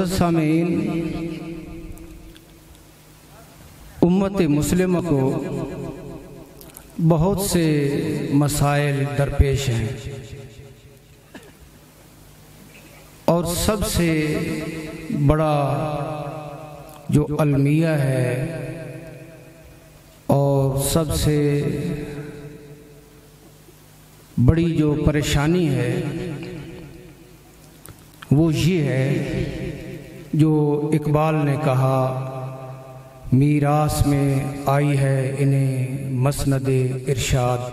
سامعین، امت مسلمہ کو بہت سے مسائل درپیش ہیں، اور سب سے بڑا جو المیہ ہے اور سب سے بڑی جو پریشانی ہے وہ یہ ہے جو اقبال نے کہا، میراث میں آئی ہے انہیں مسند ارشاد،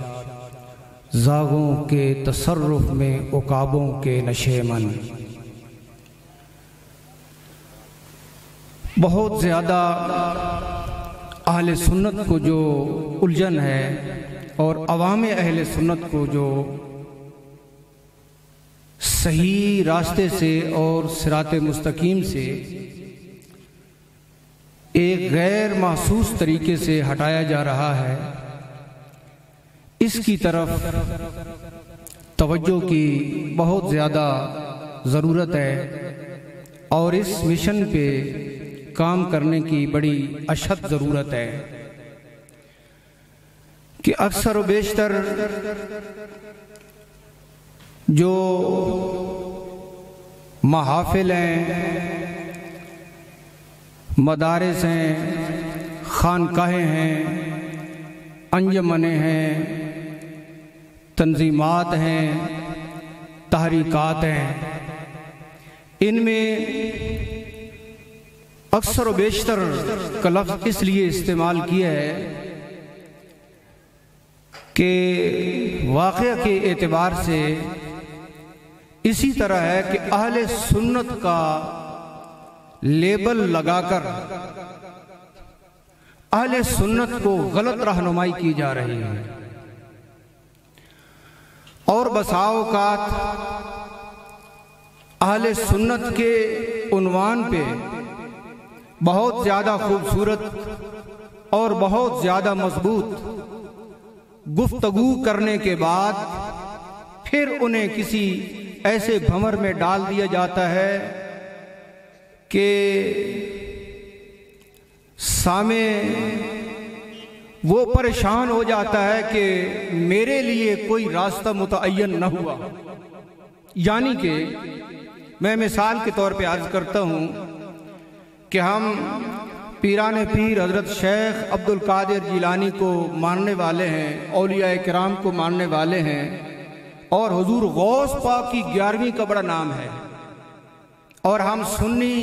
زاغوں کے تصرف میں عقابوں کے نشیمن۔ بہت زیادہ اہل سنت کو جو الجھن ہے اور عوام اہل سنت کو جو صحیح راستے سے اور صراط مستقیم سے ایک غیر محسوس طریقے سے ہٹایا جا رہا ہے، اس کی طرف توجہ کی بہت زیادہ ضرورت ہے، اور اس مشن پہ کام کرنے کی بڑی اشد ضرورت ہے کہ اکثر و بیشتر جو محافل ہیں، مدارس ہیں، خانقاہیں ہیں، انجمنیں ہیں، تنظیمات ہیں، تحریکات ہیں، ان میں اکثر و بیشتر کا لفظ اس لیے استعمال کیا ہے کہ واقعہ کے اعتبار سے اسی طرح ہے کہ اہل سنت کا لیبل لگا کر اہل سنت کو غلط رہنمائی کی جا رہی ہے، اور بسا اوقات اہل سنت کے عنوان پہ بہت زیادہ خوبصورت اور بہت زیادہ مضبوط گفتگو کرنے کے بعد پھر انہیں کسی ایسے بھنور میں ڈال دیا جاتا ہے کہ سامع وہ پریشان ہو جاتا ہے کہ میرے لیے کوئی راستہ متعین نہ ہوا۔ یعنی کہ میں مثال کے طور پہ عرض کرتا ہوں کہ ہم پیران پیر حضرت شیخ عبد القادر جیلانی کو ماننے والے ہیں، اولیاء کرام کو ماننے والے ہیں، اور حضور غوث پاک کی 11ویں کا بڑا نام ہے، اور ہم سنی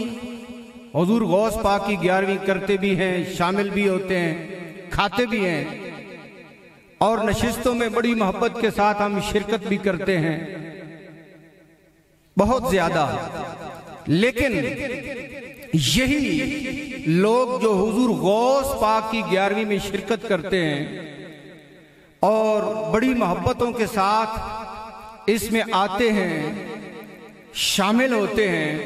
حضور غوث پاک کی 11ویں کرتے بھی ہیں، شامل بھی ہوتے ہیں، کھاتے بھی ہیں، اور نشستوں میں بڑی محبت کے ساتھ ہم شرکت بھی کرتے ہیں بہت زیادہ۔ لیکن یہی لوگ جو حضور غوث پاک کی 11ویں میں شرکت کرتے ہیں اور بڑی محبتوں کے ساتھ اس میں آتے ہیں، شامل ہوتے ہیں،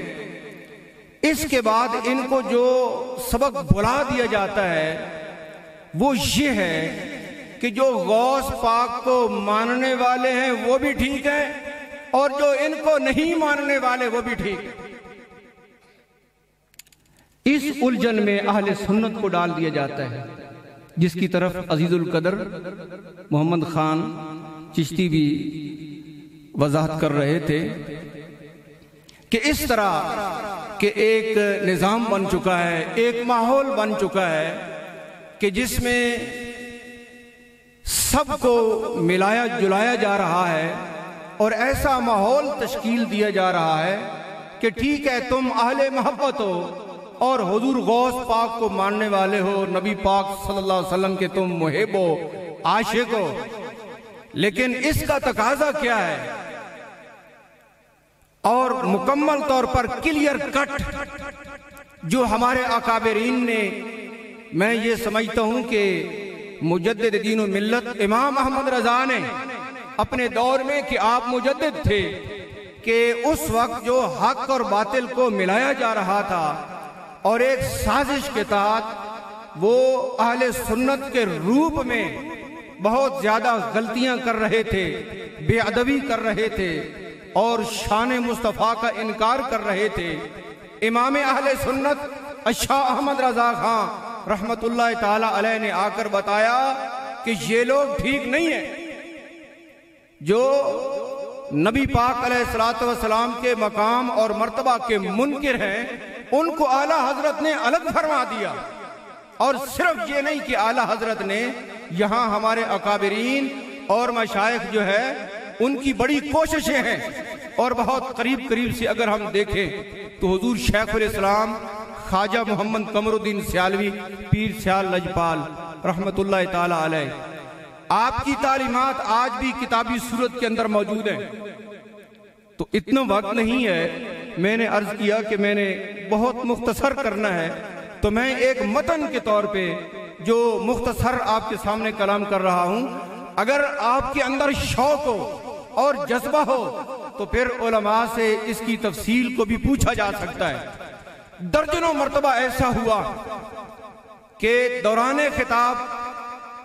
اس کے بعد ان کو جو سبق بھلا دیا جاتا ہے وہ یہ ہے کہ جو غوث پاک کو ماننے والے ہیں وہ بھی ٹھیک ہیں، اور جو ان کو نہیں ماننے والے وہ بھی ٹھیک ہیں۔ اس الجھن میں اہل سنت کو ڈال دیا جاتا ہے، جس کی طرف عزیز القدر محمد خان چشتی بھی وضاحت کر رہے تھے کہ اس طرح کہ ایک نظام بن چکا ہے، ایک ماحول بن چکا ہے کہ جس میں سب کو ملایا جلایا جا رہا ہے، اور ایسا ماحول تشکیل دیا جا رہا ہے کہ ٹھیک ہے تم اہل محبت ہو اور حضور غوث پاک کو ماننے والے ہو، نبی پاک صلی اللہ علیہ وسلم کے تم محب ہو، عاشق ہو، لیکن اس کا تقاضا کیا ہے؟ اور مکمل طور پر کلیئر کٹ جو ہمارے اکابرین نے، میں یہ سمجھتا ہوں کہ مجدد دین و ملت امام احمد رضا نے اپنے دور میں، کہ آپ مجدد تھے، کہ اس وقت جو حق اور باطل کو ملایا جا رہا تھا اور ایک سازش کے تحت وہ اہل سنت کے روپ میں بہت زیادہ غلطیاں کر رہے تھے، بے ادبی کر رہے تھے، اور شان مصطفیٰ کا انکار کر رہے تھے، امام اہل سنت شاہ احمد رضا خان رحمت اللہ تعالی علیہ نے آ کر بتایا کہ یہ لوگ ٹھیک نہیں ہیں جو نبی پاک علیہ الصلوۃ والسلام کے مقام اور مرتبہ کے منکر ہیں، ان کو اعلیٰ حضرت نے الگ فرما دیا۔ اور صرف یہ نہیں کہ اعلیٰ حضرت نے یہاں ہمارے اکابرین اور مشائخ جو ہے ان کی بڑی کوششیں ہیں، اور بہت قریب سے اگر ہم دیکھیں تو حضور شیخ الاسلام خواجہ محمد قمر الدین سیالوی پیر سیال لجپال رحمت اللہ تعالی علیہ، آپ کی تعلیمات آج بھی کتابی صورت کے اندر موجود ہیں۔ تو اتنا وقت نہیں ہے، میں نے عرض کیا کہ میں نے بہت مختصر کرنا ہے، تو میں ایک متن کے طور پہ جو مختصر آپ کے سامنے کلام کر رہا ہوں، اگر آپ کے اندر شوق ہو اور جذبہ ہو تو پھر علماء سے اس کی تفصیل کو بھی پوچھا جا سکتا ہے۔ درجنوں مرتبہ ایسا ہوا کہ دوران خطاب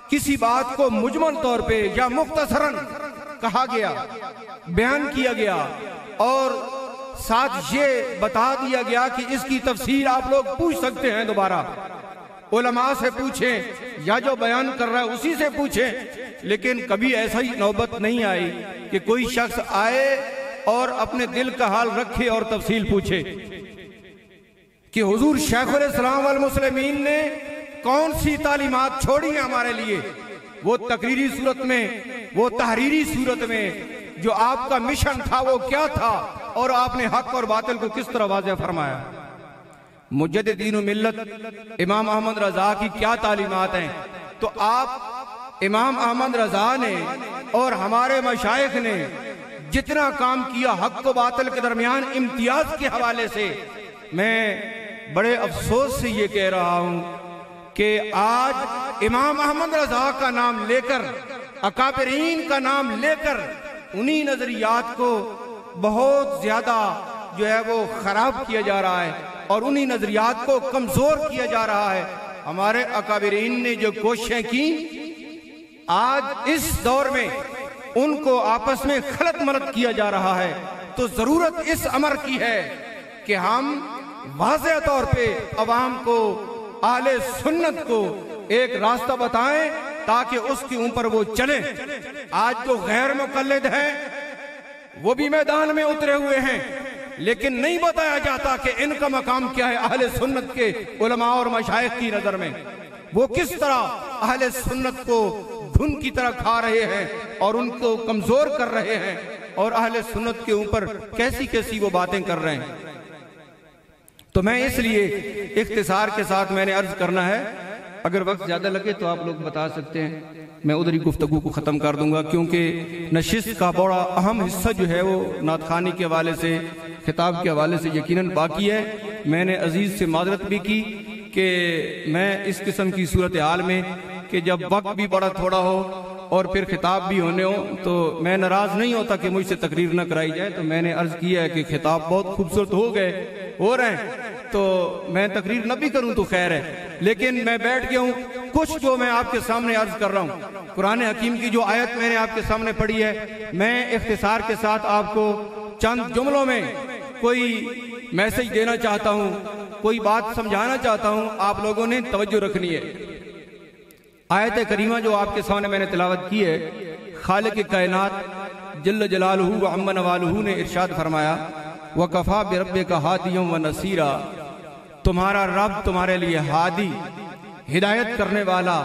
کسی بات کو مجمل طور پہ یا مختصراً کہا گیا، بیان کیا گیا، اور ساتھ یہ بتا دیا گیا کہ اس کی تفصیل آپ لوگ پوچھ سکتے ہیں، دوبارہ علماء سے پوچھیں یا جو بیان کر رہا ہے اسی سے پوچھیں۔ لیکن کبھی ایسا ہی نوبت نہیں آئی کہ کوئی شخص آئے اور اپنے دل کا حال رکھے اور تفصیل پوچھے کہ حضور شیخ الاسلام والمسلمین نے کون سی تعلیمات چھوڑی ہیں ہمارے لیے، وہ تقریری صورت میں، وہ تحریری صورت میں، جو آپ کا مشن تھا وہ کیا تھا، اور آپ نے حق اور باطل کو کس طرح واضح فرمایا۔ مجدد دین و ملت امام احمد رضا کی کیا تعلیمات ہیں، تو آپ امام احمد رضا نے اور ہمارے مشائخ نے جتنا کام کیا حق و باطل کے درمیان امتیاز کے حوالے سے، میں بڑے افسوس سے یہ کہہ رہا ہوں کہ آج امام احمد رضا کا نام لے کر، اکابرین کا نام لے کر، انہی نظریات کو بہت زیادہ جو ہے وہ خراب کیا جا رہا ہے اور انہی نظریات کو کمزور کیا جا رہا ہے۔ ہمارے اکابرین نے جو کوششیں کی، آج اس دور میں ان کو آپس میں خلط ملط کیا جا رہا ہے۔ تو ضرورت اس امر کی ہے کہ ہم واضح طور پہ عوام کو، اہل سنت کو ایک راستہ بتائیں تاکہ اس کے اوپر وہ چلیں۔ آج جو غیر مقلد ہیں وہ بھی میدان میں اترے ہوئے ہیں، لیکن نہیں بتایا جاتا کہ ان کا مقام کیا ہے اہل سنت کے علماء اور مشائخ کی نظر میں، وہ کس طرح اہل سنت کو دھن کی طرح کھا رہے ہیں اور ان کو کمزور کر رہے ہیں، اور اہل سنت کے اوپر کیسی کیسی وہ باتیں کر رہے ہیں۔ تو میں اس لیے اختصار کے ساتھ میں نے عرض کرنا ہے، اگر وقت زیادہ لگے تو آپ لوگ بتا سکتے ہیں، میں ادھر ہی گفتگو کو ختم کر دوں گا، کیونکہ نشست کا بڑا اہم حصہ جو ہے وہ نعت خوانی کے حوالے سے، خطاب کے حوالے سے یقیناً باقی ہے۔ میں نے عزیز سے معذرت بھی کی کہ میں اس قسم کی صورتحال میں کہ جب وقت بھی بڑا تھوڑا ہو اور پھر خطاب بھی ہونے ہو تو میں ناراض نہیں ہوتا کہ مجھ سے تقریر نہ کرائی جائے، تو میں نے عرض کیا ہے کہ خطاب بہت خوبصورت ہو رہے ہیں، تو میں تقریر نہ بھی کروں تو خیر ہے، لیکن میں بیٹھ گیا ہوں۔ کچھ جو میں آپ کے سامنے عرض کر رہا ہوں، قرآن حکیم کی جو آیت میں نے آپ کے سامنے پڑھی ہے، میں اختصار کے ساتھ آپ کو چند جملوں میں کوئی میسج دینا چاہتا ہوں، کوئی بات سمجھانا چاہتا ہوں، آپ لوگوں نے توجہ رکھنی ہے۔ آیت کریمہ جو آپ کے سامنے میں نے تلاوت کی ہے، خالق کائنات جل جلالہ و عم نوالہ نے ارشاد فرمایا، وَقَفَا بِرَبِّكَ هَادِيًا وَنَصِيرًا، تمہارا رب تمہارے لیے ہادی، ہدایت کرنے والا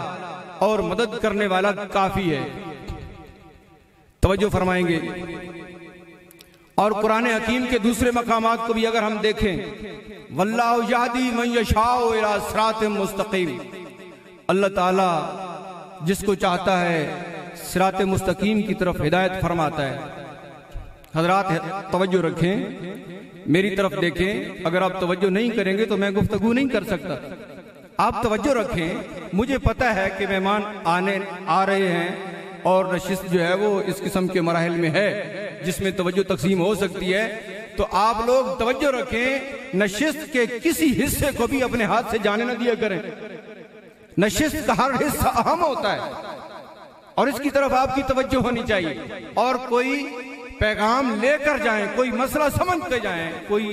اور مدد کرنے والا کافی ہے۔ توجہ فرمائیں گے۔ اور قرآن حکیم کے دوسرے مقامات کو بھی اگر ہم دیکھیں، وَاللَّهُ يَهْدِي مَن يَشَاءُ إِلَىٰ صِرَاطٍ مُسْتَقِيمٍ، اللہ تعالیٰ جس کو چاہتا ہے صراط مستقیم کی طرف ہدایت فرماتا ہے۔ حضرات توجہ رکھیں، میری طرف دیکھیں، اگر آپ توجہ نہیں کریں گے تو میں گفتگو نہیں کر سکتا۔ آپ توجہ رکھیں، مجھے پتہ ہے کہ مہمان آ رہے ہیں اور نشست جو ہے وہ اس قسم کے مراحل میں ہے جس میں توجہ تقسیم ہو سکتی ہے، تو آپ لوگ توجہ رکھیں، نشست کے کسی حصے کو بھی اپنے ہاتھ سے جانے نہ دیا کریں۔ نشست کا ہر حصہ اہم ہوتا ہے اور اس کی طرف آپ کی توجہ ہونی چاہیے، اور کوئی پیغام لے کر جائیں، کوئی مسئلہ سمجھ کے جائیں، کوئی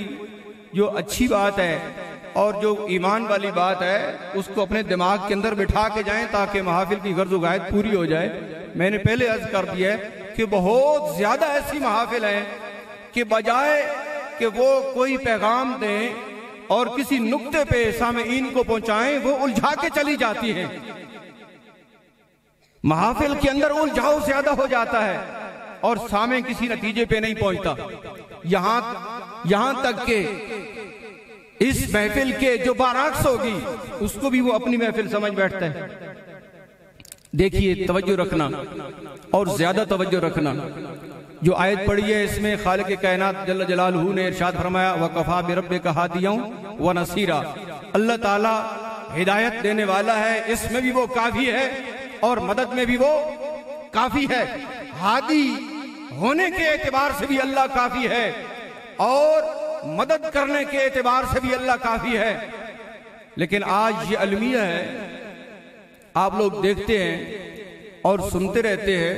جو اچھی بات ہے اور جو ایمان والی بات ہے اس کو اپنے دماغ کے اندر بٹھا کے جائیں تاکہ محافل کی غرض و غایت پوری ہو جائے۔ میں نے پہلے عرض کر دیا ہے کہ بہت زیادہ ایسی محافل ہیں کہ بجائے کہ وہ کوئی پیغام دیں اور کسی نقطے پہ سامعین کو پہنچائیں، وہ الجھا کے چلی جاتی ہیں۔ محافل کے اندر الجھاؤ زیادہ ہو جاتا ہے اور سامع کسی نتیجے پہ نہیں پہنچتا، یہاں تک کہ اس محفل کے جو برعکس ہوگی اس کو بھی وہ اپنی محفل سمجھ بیٹھتا ہے۔ دیکھیے، توجہ رکھنا اور زیادہ توجہ رکھنا۔ جو آیت پڑھی ہے اس میں خالق کائنات جل جلالہ نے ارشاد فرمایا وَقَفَا بِرَبِّكَ هَادِيًا وَنَصِيرًا، اللہ تعالیٰ ہدایت دینے والا ہے، اس میں بھی وہ کافی ہے اور مدد میں بھی وہ کافی ہے۔ ہادی ہونے کے اعتبار سے بھی اللہ کافی ہے اور مدد کرنے کے اعتبار سے بھی اللہ کافی ہے۔ لیکن آج یہ المیہ ہے، آپ لوگ دیکھتے ہیں اور سنتے رہتے ہیں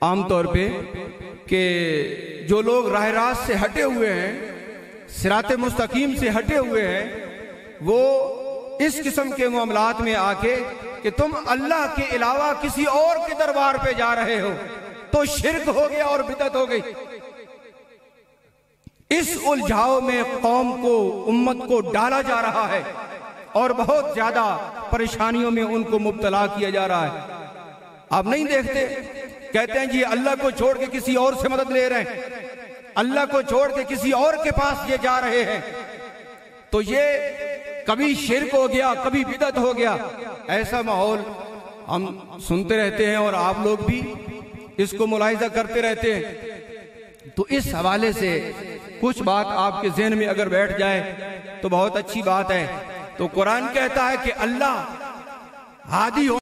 عام طور پہ کہ جو لوگ راہ راست سے ہٹے ہوئے ہیں، صراط مستقیم سے ہٹے ہوئے ہیں، وہ اس قسم کے معاملات میں آ کے کہ تم اللہ کے علاوہ کسی اور کے دربار پہ جا رہے ہو تو شرک ہو گیا اور بدعت ہو گئی۔ اس الجھاؤ میں قوم کو، امت کو ڈالا جا رہا ہے اور بہت زیادہ پریشانیوں میں ان کو مبتلا کیا جا رہا ہے۔ آپ نہیں دیکھتے، کہتے ہیں جی اللہ کو چھوڑ کے کسی اور سے مدد لے رہے ہیں، اللہ کو چھوڑ کے کسی اور کے پاس یہ جا رہے ہیں، تو یہ کبھی شرک ہو گیا، کبھی بدعت ہو گیا۔ ایسا ماحول ہم سنتے رہتے ہیں اور آپ لوگ بھی اس کو ملاحظہ کرتے رہتے ہیں۔ تو اس حوالے سے کچھ بات آپ کے ذہن میں اگر بیٹھ جائے تو بہت اچھی بات ہے۔ تو قرآن کہتا ہے کہ اللہ ہادی ہو